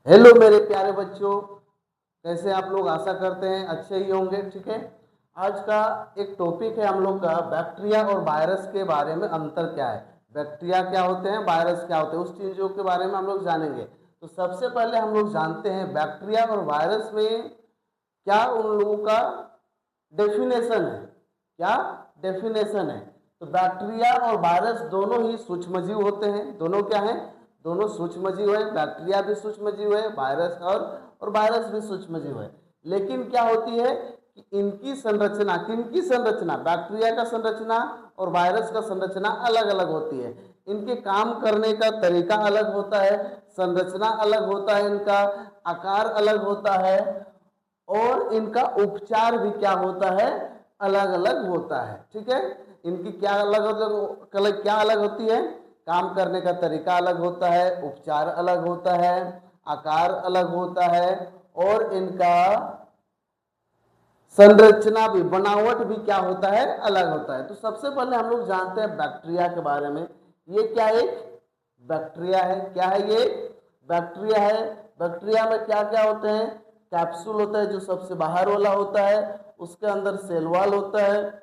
Hello मेरे प्यारे बच्चों, कैसे आप लोग? आशा करते हैं अच्छे ही होंगे। ठीक है, आज का एक टॉपिक है हम लोग का बैक्टीरिया और वायरस के बारे में अंतर क्या है। बैक्टीरिया क्या होते हैं, वायरस क्या होते हैं, उस चीज़ों के बारे में हम लोग जानेंगे। तो सबसे पहले हम लोग जानते हैं बैक्टीरिया और वायरस में क्या उन लोगों का डेफिनेशन है। क्या डेफिनेशन है? तो बैक्टीरिया और वायरस दोनों ही सूक्ष्मजीव होते हैं। दोनों क्या हैं? दोनों सूक्ष्मजीव है। बैक्टीरिया भी सूक्ष्मजीव है, वायरस और वायरस भी सूक्ष्मजीव है। लेकिन क्या होती है कि इनकी संरचना, किनकी संरचना, बैक्टीरिया का संरचना और वायरस का संरचना अलग अलग होती है। इनके काम करने का तरीका अलग होता है, संरचना अलग होता है, इनका आकार अलग होता है और इनका उपचार भी क्या होता है, अलग अलग होता है। ठीक है, इनकी क्या अलग होती है? काम करने का तरीका अलग होता है, उपचार अलग होता है, आकार अलग होता है और इनका संरचना भी, बनावट भी क्या होता है, अलग होता है। तो सबसे पहले हम लोग जानते हैं बैक्टीरिया के बारे में। ये क्या एक बैक्टीरिया है? क्या है ये? बैक्टीरिया है। बैक्टीरिया में क्या क्या होते हैं? कैप्सूल होता है जो सबसे बाहर वाला होता है, उसके अंदर सेल वॉल होता है,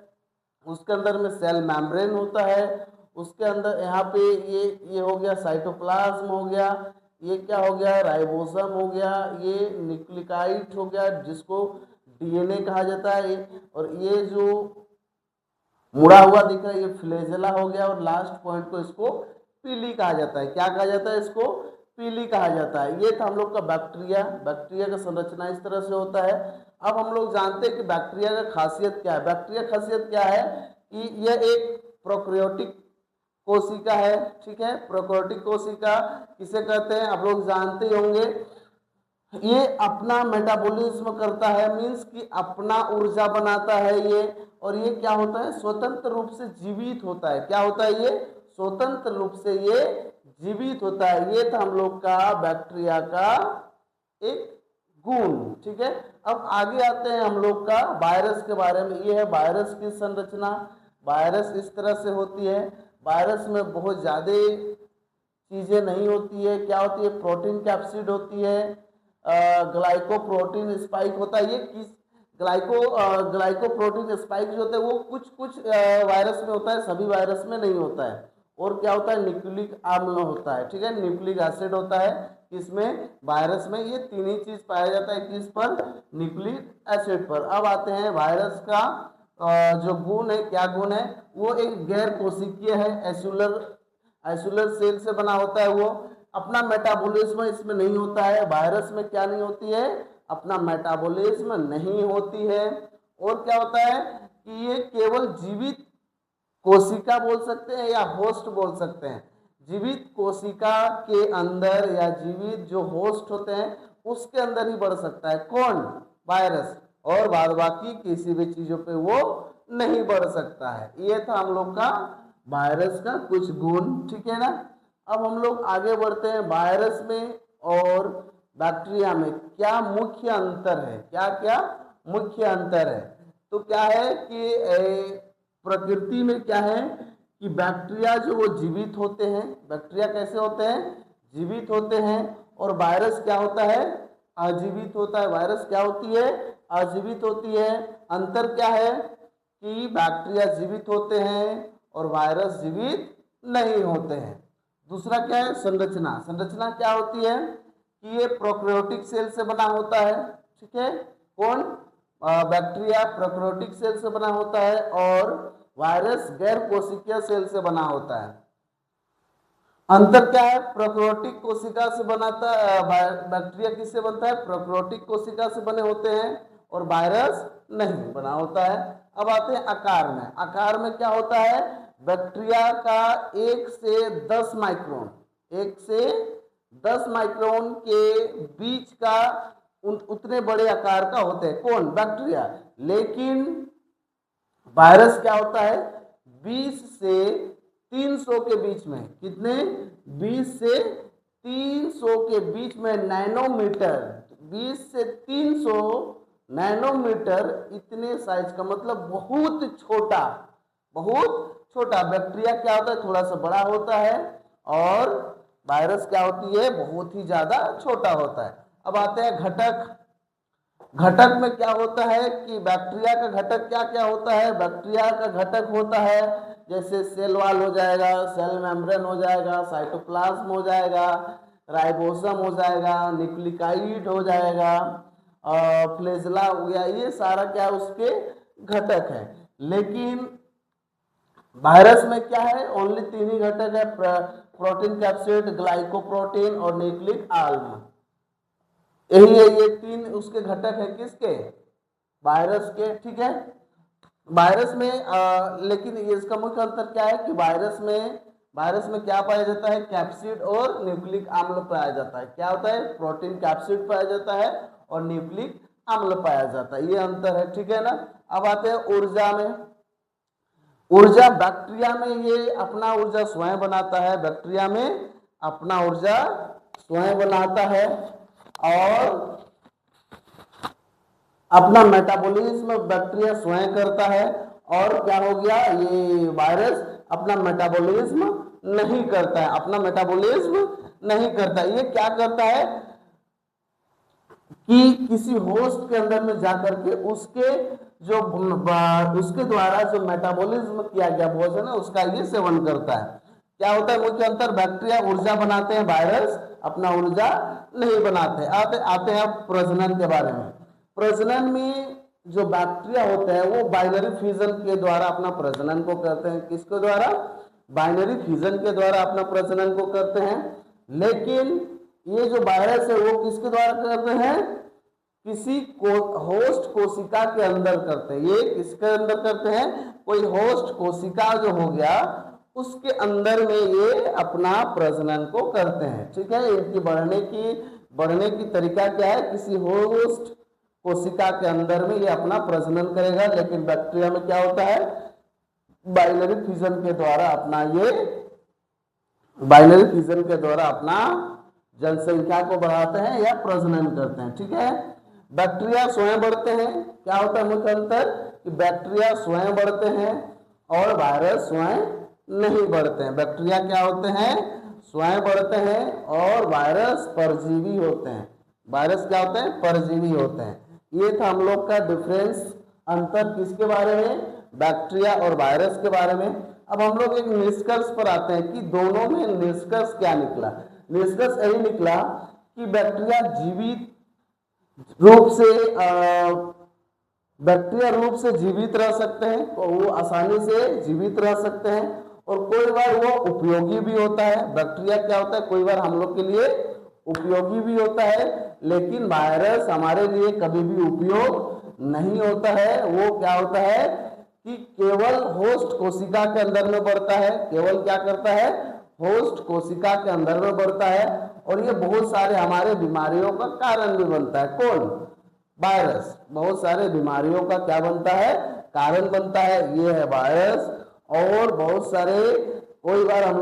उसके अंदर में सेल मेम्ब्रेन होता है, उसके अंदर यहाँ पे ये हो गया साइटोप्लाज्म हो गया, ये क्या हो गया, राइबोसोम हो गया, ये न्यूक्लियोटाइड हो गया जिसको डीएनए कहा जाता है, और ये जो मुड़ा हुआ दिख रहा है ये फ्लैजेला हो गया, और लास्ट पॉइंट को इसको पीली कहा जाता है। क्या कहा जाता है? इसको पीली कहा जाता है। ये था हम लोग का बैक्टीरिया। बैक्टीरिया का संरचना इस तरह से होता है। अब हम लोग जानते हैं कि बैक्टीरिया का खासियत क्या है। बैक्टीरिया खासियत क्या है कि यह एक प्रोकैरियोटिक कोशिका है। ठीक है, प्रोकैरियोटिक कोशिका किसे कहते हैं आप लोग जानते ही होंगे। ये अपना मेटाबॉलिज्म करता है, मीन्स कि अपना ऊर्जा बनाता है ये, और ये क्या होता है, स्वतंत्र रूप से जीवित होता है। क्या होता है? ये स्वतंत्र रूप से ये जीवित होता है। ये था हम लोग का बैक्टीरिया का एक गुण। ठीक है, अब आगे आते हैं हम लोग का वायरस के बारे में। ये है वायरस की संरचना। वायरस इस तरह से होती है। वायरस में बहुत ज्यादा चीजें नहीं होती है। क्या होती है? प्रोटीन कैप्सिड होती है, ग्लाइकोप्रोटीन स्पाइक होता है। ये किस ग्लाइकोप्रोटीन स्पाइक जो होता है वो कुछ कुछ वायरस में होता है, सभी वायरस में नहीं होता है। और क्या होता है? न्यूक्लिक अम्ल होता है। ठीक है, न्यूक्लिक एसिड होता है। इसमें वायरस में ये तीन ही चीज पाया जाता है। किस पर? न्यूक्लिक एसिड पर। अब आते हैं वायरस का जो गुण है। क्या गुण है? वो एक गैर कोशिकीय है, एसुलर सेल से बना होता है। वो अपना मेटाबॉलिज्म इसमें नहीं होता है। वायरस में क्या नहीं होती है? अपना मेटाबॉलिज्म नहीं होती है। और क्या होता है कि ये केवल जीवित कोशिका बोल सकते हैं या होस्ट बोल सकते हैं। जीवित कोशिका के अंदर या जीवित जो होस्ट होते हैं उसके अंदर ही बढ़ सकता है। कौन? वायरस। और बाद बाकी किसी भी चीजों पे वो नहीं बढ़ सकता है। ये था हम लोग का वायरस का कुछ गुण। ठीक है ना। अब हम लोग आगे बढ़ते हैं। वायरस में और बैक्टीरिया में क्या मुख्य अंतर है? क्या क्या मुख्य अंतर है? तो क्या है कि प्रकृति में क्या है कि बैक्टीरिया जो वो जीवित होते हैं। बैक्टीरिया कैसे होते हैं? जीवित होते हैं। और वायरस क्या होता है? अजीवित होता है। वायरस क्या होती है? अजीवित होती है। अंतर क्या है कि बैक्टीरिया जीवित होते हैं और वायरस जीवित नहीं होते हैं। दूसरा क्या है? संरचना। संरचना क्या होती है कि ये प्रोकैरियोटिक सेल से बना होता है। ठीक है, कौन? बैक्टीरिया प्रोकैरियोटिक सेल से बना होता है और वायरस गैर कोशिकीय सेल से बना होता है। अंतर क्या है? प्रोकैरियोटिक कोशिका से बनाता बैक्टीरिया किससे बनता है? प्रोकैरियोटिक कोशिका से बने होते हैं और वायरस नहीं बना होता है। अब आते हैं आकार में। आकार में क्या होता है? बैक्टीरिया का 1 से 10 माइक्रोन, 1 से 10 माइक्रोन के बीच का उतने बड़े आकार का होते हैं। कौन? बैक्टीरिया। लेकिन वायरस क्या होता है? 20 से 300 के बीच में। कितने? 20 से 300 के बीच में नैनोमीटर। 20 से 300 नैनोमीटर इतने साइज का, मतलब बहुत छोटा, बहुत छोटा। बैक्टीरिया क्या होता है? थोड़ा सा बड़ा होता है और वायरस क्या होती है, बहुत ही ज्यादा छोटा होता है। अब आते हैं घटक। घटक में क्या होता है कि बैक्टीरिया का घटक क्या क्या होता है। बैक्टीरिया का घटक होता है जैसे सेल वॉल हो जाएगा, सेल मेम्ब्रेन हो जाएगा, साइटोप्लाज्म हो जाएगा, राइबोसोम हो जाएगा, न्यूक्लिकाइड हो जाएगा, फ्लैजेला हो गया, ये सारा क्या है उसके घटक है। लेकिन वायरस में क्या है, ओनली तीन ही घटक है, प्रोटीन कैप्सिड, ग्लाइकोप्रोटीन और न्यूक्लिक आम्ल। यही है, ये तीन उसके घटक है किसके, वायरस के। ठीक है, वायरस में लेकिन ये इसका मुख्य अंतर क्या है कि वायरस में क्या पाया जाता है, कैप्सिड और न्यूक्लिक अम्ल पाया जाता है। क्या होता है, प्रोटीन कैप्सिड पाया जाता है और न्यूक्लिक अम्ल पाया जाता है, ये अंतर है। ठीक है ना। अब आते हैं ऊर्जा में। ऊर्जा, बैक्टीरिया में ये अपना ऊर्जा स्वयं बनाता है, बैक्टीरिया में अपना ऊर्जा स्वयं बनाता है और अपना मेटाबॉलिज्म बैक्टीरिया स्वयं करता है। और क्या हो गया, ये वायरस अपना मेटाबॉलिज्म नहीं करता है, अपना मेटाबॉलिज्म नहीं करता। ये क्या करता है कि किसी होस्ट के अंदर में जाकर के उसके द्वारा जो मेटाबॉलिज्म किया गया भोजन है उसका ये सेवन करता है। क्या होता है मुख्य अंतर, बैक्टीरिया ऊर्जा बनाते हैं, वायरस अपना ऊर्जा नहीं बनाते। आते हैं प्रजनन के बारे में। प्रजनन में जो बैक्टीरिया होते हैं वो बाइनरी फ्यूजन के द्वारा अपना प्रजनन को करते हैं। किसके द्वारा, बाइनरी फ्यूजन के द्वारा अपना प्रजनन को करते हैं। लेकिन ये जो वायरस है वो किसके द्वारा करते हैं, किसी होस्ट कोशिका के अंदर करते हैं। ये किसके अंदर करते हैं, कोई होस्ट कोशिका जो हो गया उसके अंदर में ये अपना प्रजनन को करते हैं। ठीक है, इनकी बढ़ने की तरीका क्या है, किसी होस्ट कोशिका के अंदर में ये अपना प्रजनन करेगा। लेकिन बैक्टीरिया में क्या होता है, बाइनरी फ्यूजन के द्वारा अपना जनसंख्या को बढ़ाते हैं या प्रजनन करते हैं। ठीक है, बैक्टीरिया स्वयं बढ़ते हैं। क्या होता है मुख्य अंतर कि बैक्टीरिया स्वयं बढ़ते हैं और वायरस स्वयं नहीं बढ़ते हैं। बैक्टीरिया क्या होते हैं, स्वयं बढ़ते हैं और वायरस परजीवी होते हैं। वायरस क्या होते हैं, परजीवी होते हैं। ये था हम लोग का डिफरेंस, अंतर किसके बारे में, बैक्टीरिया और वायरस के बारे में। अब हम लोग एक निष्कर्ष पर आते हैं कि दोनों में निष्कर्ष क्या निकला। निष्कर्ष यही निकला कि बैक्टीरिया रूप से जीवित रह सकते हैं, तो वो आसानी से जीवित रह सकते हैं और कोई बार वो उपयोगी भी होता है। बैक्टीरिया क्या होता है, कोई बार हम लोग के लिए उपयोगी भी होता है, लेकिन वायरस हमारे लिए कभी भी उपयोग नहीं होता है। वो क्या होता है कि केवल होस्ट कोशिका के अंदर में बढ़ता है, केवल क्या करता है, होस्ट कोशिका के अंदर में बढ़ता है और ये बहुत सारे हमारे बीमारियों का कारण भी बनता है। कौन, वायरस बहुत सारे बीमारियों का क्या बनता है, कारण बनता है, ये है वायरस। और बहुत सारे कोई बार हम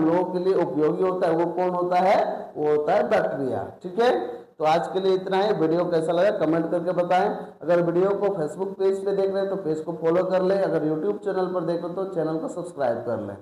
लोगों के लिए उपयोगी होता है, वो कौन होता है, वो होता है बैक्टीरिया। ठीक है, तो आज के लिए इतना है। वीडियो कैसा लगा कमेंट करके बताएं। अगर वीडियो को फेसबुक पेज पे देख रहे हैं तो पेज को फॉलो कर लें, अगर यूट्यूब चैनल पर देख रहे हो तो चैनल को सब्सक्राइब कर लें।